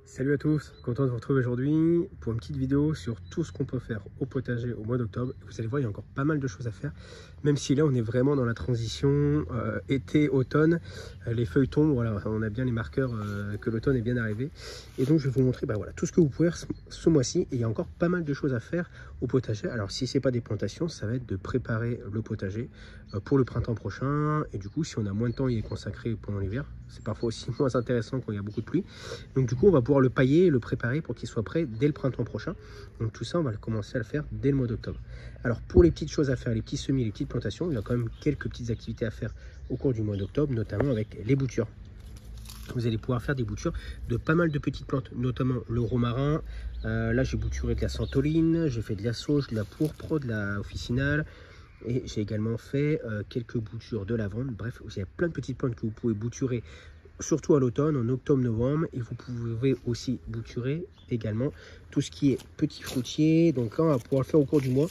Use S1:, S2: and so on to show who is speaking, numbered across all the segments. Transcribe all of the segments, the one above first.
S1: Salut à tous, content de vous retrouver aujourd'hui pour une petite vidéo sur tout ce qu'on peut faire au potager au mois d'octobre. Vous allez voir, il y a encore pas mal de choses à faire, même si là on est vraiment dans la transition été-automne. Les feuilles tombent, voilà, on a bien les marqueurs que l'automne est bien arrivé. Et donc je vais vous montrer voilà, tout ce que vous pouvez faire ce mois-ci. Et il y a encore pas mal de choses à faire au potager. Alors si ce n'est pas des plantations, ça va être de préparer le potager pour le printemps prochain. Et du coup, si on a moins de temps à y consacrer pendant l'hiver, c'est parfois aussi moins intéressant quand il y a beaucoup de pluie. Donc du coup, on va pouvoir le pailler et le préparer pour qu'il soit prêt dès le printemps prochain. Donc tout ça, on va commencer à le faire dès le mois d'octobre. Alors pour les petites choses à faire, les petits semis, les petites plantations, il y a quand même quelques petites activités à faire au cours du mois d'octobre, notamment avec les boutures. Vous allez pouvoir faire des boutures de pas mal de petites plantes, notamment le romarin. Là, j'ai bouturé de la santoline, j'ai fait de la sauge, de la pourpre, de la officinale. Et j'ai également fait quelques boutures de lavande. Bref, il y a plein de petites plantes que vous pouvez bouturer, surtout à l'automne, en octobre-novembre. Et vous pouvez aussi bouturer également tout ce qui est petits fruitiers. Donc là, on va pouvoir le faire au cours du mois.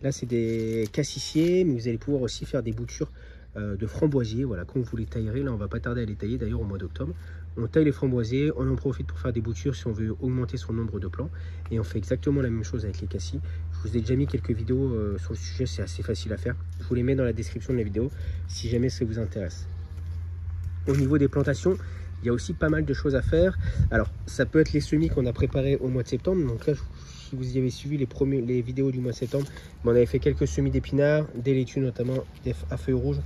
S1: Là, c'est des cassissiers, mais vous allez pouvoir aussi faire des boutures de framboisiers. Voilà, quand vous les taillerez, là, on va pas tarder à les tailler d'ailleurs au mois d'octobre. On taille les framboisiers, on en profite pour faire des boutures si on veut augmenter son nombre de plants. Et on fait exactement la même chose avec les cassis. Je vous ai déjà mis quelques vidéos sur le sujet, c'est assez facile à faire. Je vous les mets dans la description de la vidéo si jamais ça vous intéresse. Au niveau des plantations, il y a aussi pas mal de choses à faire. Alors, ça peut être les semis qu'on a préparés au mois de septembre. Donc là, si vous y avez suivi les vidéos du mois de septembre, on avait fait quelques semis d'épinards, des laitues notamment à feuilles rouges.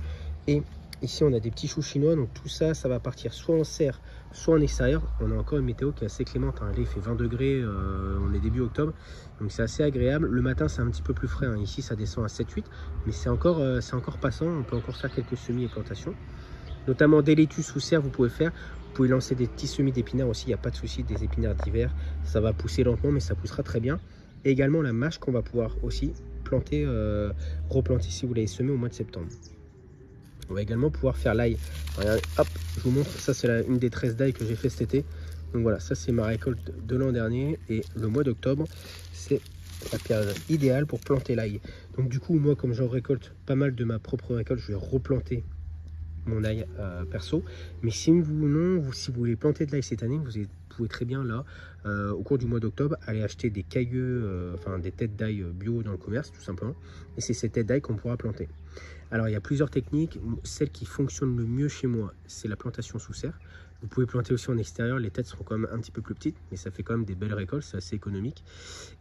S1: Et ici, on a des petits choux chinois. Donc tout ça, ça va partir soit en serre, soit en extérieur. On a encore une météo qui est assez clémente. Là, il fait 20 degrés, on est début octobre. Donc c'est assez agréable. Le matin, c'est un petit peu plus frais. Ici, ça descend à 7-8. Mais c'est encore passant. On peut encore faire quelques semis et plantations. Notamment des laitues sous serre, vous pouvez faire. Vous pouvez lancer des petits semis d'épinards aussi, il n'y a pas de souci, des épinards d'hiver. Ça va pousser lentement, mais ça poussera très bien. Et également la mâche qu'on va pouvoir aussi planter, replanter si vous l'avez semé au mois de septembre. On va également pouvoir faire l'ail. Regardez, hop, je vous montre, ça c'est une des 13 d'ail que j'ai fait cet été. Donc voilà, ça c'est ma récolte de l'an dernier. Et le mois d'octobre, c'est la période idéale pour planter l'ail. Donc du coup, moi comme j'en récolte pas mal de ma propre récolte, je vais replanter mon ail perso. Mais si si vous voulez planter de l'ail cette année, vous pouvez très bien là au cours du mois d'octobre aller acheter des cailleux, enfin des têtes d'ail bio dans le commerce tout simplement, et c'est ces têtes d'ail qu'on pourra planter. Alors il y a plusieurs techniques. Celle qui fonctionne le mieux chez moi, c'est la plantation sous serre. Vous pouvez planter aussi en extérieur, les têtes seront quand même un petit peu plus petites, mais ça fait quand même des belles récoltes, c'est assez économique.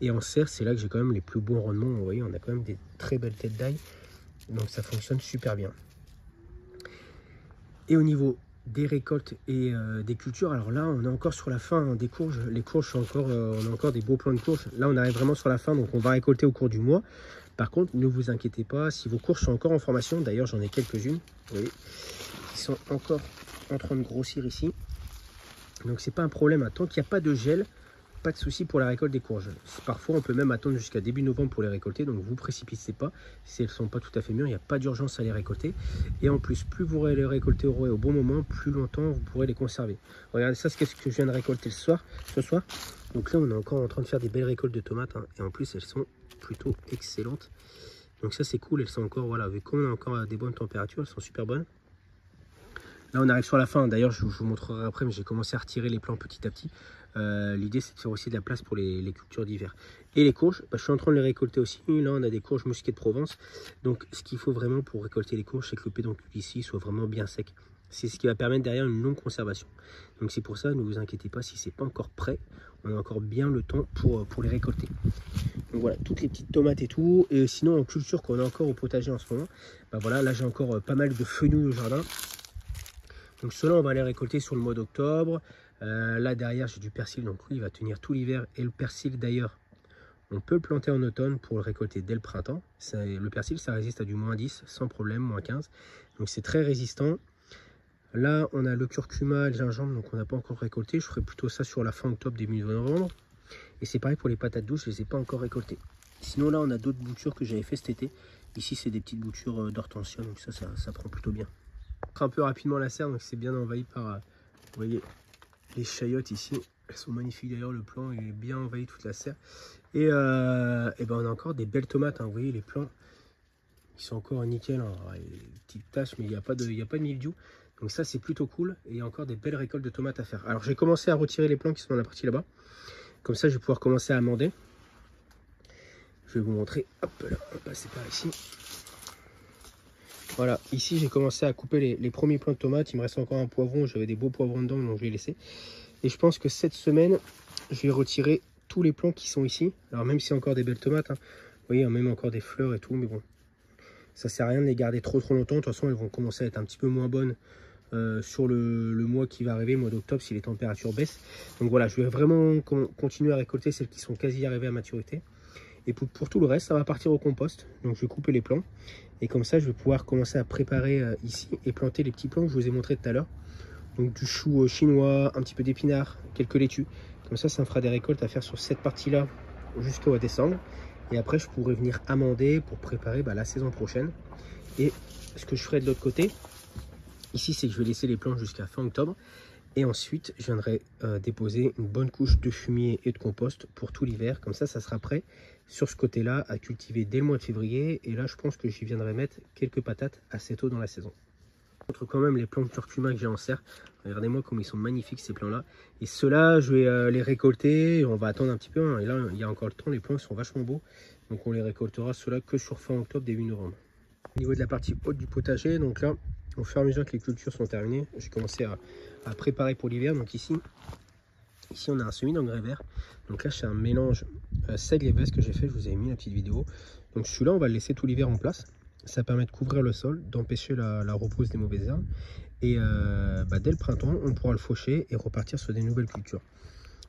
S1: Et en serre, c'est là que j'ai quand même les plus bons rendements. Vous voyez, on a quand même des très belles têtes d'ail, donc ça fonctionne super bien. Et au niveau des récoltes et des cultures, alors là on est encore sur la fin des courges. Les courges sont encore, on a encore des beaux plants de courges. Là on arrive vraiment sur la fin, donc on va récolter au cours du mois. Par contre, ne vous inquiétez pas, si vos courges sont encore en formation, d'ailleurs j'en ai quelques-unes, vous voyez, qui sont encore en train de grossir ici. Donc c'est pas un problème, tant qu'il n'y a pas de gel, pas de souci pour la récolte des courges. Parfois on peut même attendre jusqu'à début novembre pour les récolter, donc vous précipitez pas. Si elles sont pas tout à fait mûres, il n'y a pas d'urgence à les récolter. Et en plus, plus vous les récolter au bon moment, plus longtemps vous pourrez les conserver. Regardez ça, c'est ce que je viens de récolter ce soir. Donc là on est encore en train de faire des belles récoltes de tomates, et en plus elles sont plutôt excellentes. Donc ça c'est cool, elles sont encore, voilà, vu qu'on a encore à des bonnes températures, elles sont super bonnes. Là on arrive sur la fin, d'ailleurs je vous montrerai après, mais j'ai commencé à retirer les plants petit à petit. L'idée c'est de faire aussi de la place pour les cultures d'hiver. Et les courges, je suis en train de les récolter aussi. Là on a des courges musquées de Provence. Donc ce qu'il faut vraiment pour récolter les courges, c'est que le pédoncule ici soit vraiment bien sec. C'est ce qui va permettre derrière une longue conservation. Donc c'est pour ça, ne vous inquiétez pas si c'est pas encore prêt. On a encore bien le temps pour les récolter. Donc voilà, toutes les petites tomates et tout. Et sinon en culture qu'on a encore au potager en ce moment, voilà, là j'ai encore pas mal de fenouil au jardin. Donc ceux-là, on va les récolter sur le mois d'octobre. Là derrière, j'ai du persil, donc lui, il va tenir tout l'hiver. Et le persil, d'ailleurs, on peut le planter en automne pour le récolter dès le printemps. Le persil, ça résiste à du -10, sans problème, -15. Donc c'est très résistant. Là, on a le curcuma et le gingembre, donc on n'a pas encore récolté. Je ferai plutôt ça sur la fin octobre, début novembre. Et c'est pareil pour les patates douces, je ne les ai pas encore récoltées. Sinon, là, on a d'autres boutures que j'avais fait cet été. Ici, c'est des petites boutures d'hortensia, donc ça prend plutôt bien. Un peu rapidement la serre, donc c'est bien envahi par, vous voyez, les chayottes ici. Elles sont magnifiques d'ailleurs, le plant il est bien envahi toute la serre. Et on a encore des belles tomates, vous voyez les plants, ils sont encore nickel. Alors, il y a des petites taches, mais il n'y a pas de mildiou. Donc ça c'est plutôt cool et il y a encore des belles récoltes de tomates à faire. Alors j'ai commencé à retirer les plants qui sont dans la partie là-bas. Comme ça je vais pouvoir commencer à amender. Je vais vous montrer, hop là, on va passer par ici. Voilà, ici j'ai commencé à couper les premiers plants de tomates. Il me reste encore un poivron, j'avais des beaux poivrons dedans, donc je vais laisser. Et je pense que cette semaine, je vais retirer tous les plants qui sont ici. Alors même s'il y a encore des belles tomates, hein, vous voyez, il y a même encore des fleurs et tout, mais bon, ça sert à rien de les garder trop longtemps. De toute façon, elles vont commencer à être un petit peu moins bonnes sur le mois qui va arriver, le mois d'octobre, si les températures baissent. Donc voilà, je vais vraiment continuer à récolter celles qui sont quasi arrivées à maturité. Et pour tout le reste, ça va partir au compost. Donc je vais couper les plants. Et comme ça, je vais pouvoir commencer à préparer ici et planter les petits plants que je vous ai montré tout à l'heure. Donc du chou chinois, un petit peu d'épinards, quelques laitues. Comme ça me fera des récoltes à faire sur cette partie-là jusqu'au mois de décembre. Et après, je pourrai venir amender pour préparer la saison prochaine. Et ce que je ferai de l'autre côté, ici, c'est que je vais laisser les plants jusqu'à fin octobre. Et ensuite, je viendrai déposer une bonne couche de fumier et de compost pour tout l'hiver. Comme ça sera prêt sur ce côté-là à cultiver dès le mois de février. Et là, je pense que j'y viendrai mettre quelques patates assez tôt dans la saison. Je montre quand même les plants de curcuma que j'ai en serre. Regardez-moi comme ils sont magnifiques ces plants-là. Et ceux-là, je vais les récolter. On va attendre un petit peu. Hein. Et là, il y a encore le temps. Les plants sont vachement beaux. Donc on les récoltera ceux-là que sur fin octobre, début novembre. Au niveau de la partie haute du potager, donc là, au fur et à mesure que les cultures sont terminées, j'ai commencé à préparer pour l'hiver. Donc ici on a un semis d'engrais vert. Donc là c'est un mélange seigle et veste que j'ai fait, je vous ai mis la petite vidéo. Donc celui-là on va le laisser tout l'hiver en place. Ça permet de couvrir le sol, d'empêcher la repousse des mauvaises herbes. Et dès le printemps on pourra le faucher et repartir sur des nouvelles cultures.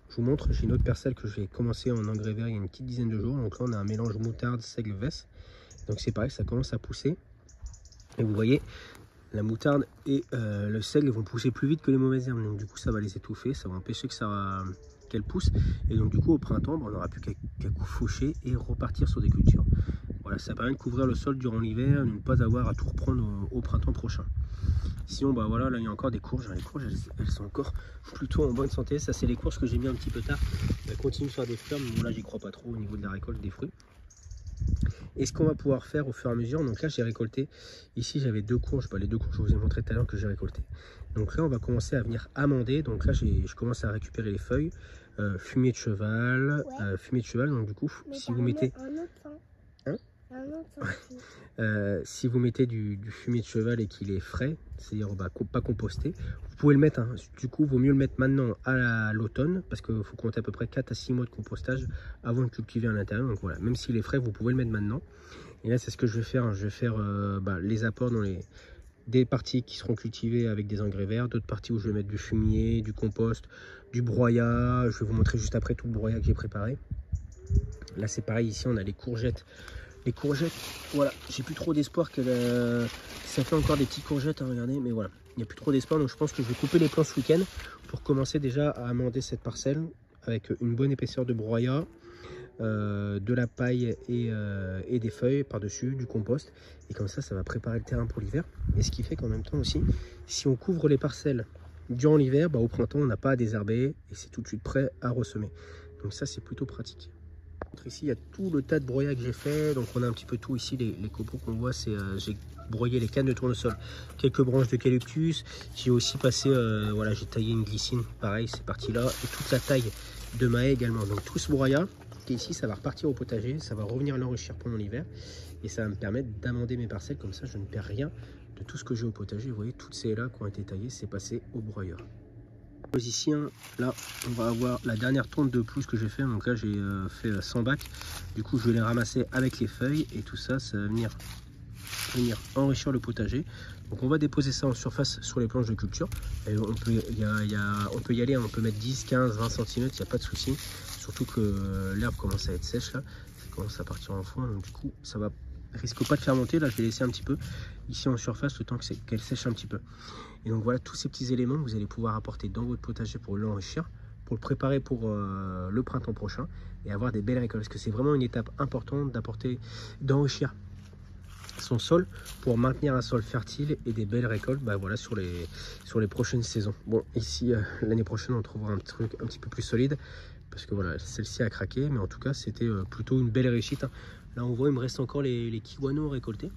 S1: Je vous montre, j'ai une autre parcelle que j'ai commencé en engrais vert il y a une petite dizaine de jours. Donc là on a un mélange moutarde, seigle, veste. Donc c'est pareil, ça commence à pousser. Et vous voyez, la moutarde et le seigle vont pousser plus vite que les mauvaises herbes. Donc du coup ça va les étouffer, ça va empêcher qu'elles poussent. Et donc du coup au printemps, on n'aura plus qu'à faucher et repartir sur des cultures. Voilà, ça permet de couvrir le sol durant l'hiver, de ne pas avoir à tout reprendre au printemps prochain. Sinon, voilà, là il y a encore des courges. Les courges, elles sont encore plutôt en bonne santé. Ça, c'est les courges que j'ai mis un petit peu tard. Elles continuent de faire des fleurs, mais bon, là, j'y crois pas trop au niveau de la récolte des fruits. Et ce qu'on va pouvoir faire au fur et à mesure, donc là, j'ai récolté. Ici, j'avais deux courges. Les deux courges que je vous ai montré tout à l'heure que j'ai récolté. Donc là, on va commencer à venir amender. Donc là, je commence à récupérer les feuilles. Fumier de cheval. Ouais. Fumier de cheval, donc du coup, mais si vous mettez. Si vous mettez du fumier de cheval et qu'il est frais, c'est-à-dire pas composté, vous pouvez le mettre, hein. Du coup, il vaut mieux le mettre maintenant à l'automne, parce qu'il faut compter à peu près 4 à 6 mois de compostage avant de cultiver à l'intérieur. Donc voilà, même s'il est frais, vous pouvez le mettre maintenant. Et là, c'est ce que je vais faire, hein. Je vais faire les apports dans des parties qui seront cultivées avec des engrais verts, d'autres parties où je vais mettre du fumier, du compost, du broyat. Je vais vous montrer juste après tout le broyat que j'ai préparé. Là, c'est pareil, ici, on a les courgettes. Les courgettes, voilà, j'ai plus trop d'espoir que ça fait encore des petites courgettes, hein, regardez, mais voilà, il n'y a plus trop d'espoir, donc je pense que je vais couper les plants ce week-end pour commencer déjà à amender cette parcelle avec une bonne épaisseur de broyat, de la paille et des feuilles par-dessus, du compost, et comme ça va préparer le terrain pour l'hiver. Et ce qui fait qu'en même temps aussi, si on couvre les parcelles durant l'hiver, au printemps on n'a pas à désherber et c'est tout de suite prêt à ressemer. Donc ça c'est plutôt pratique. Ici il y a tout le tas de broyat que j'ai fait, donc on a un petit peu tout ici. Les copeaux qu'on voit, c'est j'ai broyé les cannes de tournesol, quelques branches d'eucalyptus, j'ai aussi passé voilà, j'ai taillé une glycine, pareil c'est parti là, et toute la taille de mahé également. Donc tout ce broyat qui est ici, ça va repartir au potager, ça va revenir l'enrichir pendant l'hiver et ça va me permettre d'amender mes parcelles, comme ça je ne perds rien de tout ce que j'ai au potager. Vous voyez, toutes ces là qui ont été taillées, c'est passé au broyeur. Ici, là on va avoir la dernière tonte de pelouse que j'ai fait. Donc là j'ai fait 100 bacs, du coup je vais les ramasser avec les feuilles et tout ça, ça va venir enrichir le potager. Donc on va déposer ça en surface sur les planches de culture et on peut y aller, on peut mettre 10, 15, 20 cm, il n'y a pas de souci, surtout que l'herbe commence à être sèche là, ça commence à partir en foin, donc du coup ça va risque pas de faire monter. Là je vais laisser un petit peu ici en surface le temps qu'elle sèche un petit peu. Et donc voilà, tous ces petits éléments que vous allez pouvoir apporter dans votre potager pour l'enrichir, pour le préparer pour le printemps prochain et avoir des belles récoltes, parce que c'est vraiment une étape importante d'enrichir son sol pour maintenir un sol fertile et des belles récoltes voilà, sur les prochaines saisons. Bon, ici l'année prochaine on trouvera un truc un petit peu plus solide, parce que voilà, celle-ci a craqué, mais en tout cas c'était plutôt une belle réussite, hein. Là on voit, il me reste encore les kiwanos récoltés.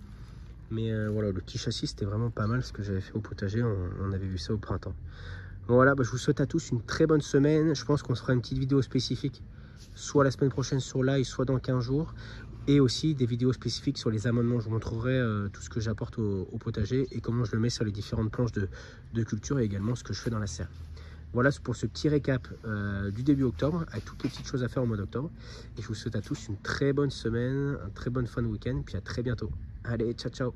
S1: Mais voilà, le petit châssis c'était vraiment pas mal ce que j'avais fait au potager, on avait vu ça au printemps. Bon voilà, je vous souhaite à tous une très bonne semaine. Je pense qu'on se fera une petite vidéo spécifique, soit la semaine prochaine sur live, soit dans 15 jours. Et aussi des vidéos spécifiques sur les amendements. Je vous montrerai tout ce que j'apporte au potager et comment je le mets sur les différentes planches de culture et également ce que je fais dans la serre. Voilà pour ce petit récap du début octobre, avec toutes les petites choses à faire au mois d'octobre. Et je vous souhaite à tous une très bonne semaine, une très bonne fin de week-end, puis à très bientôt. Allez, ciao ciao.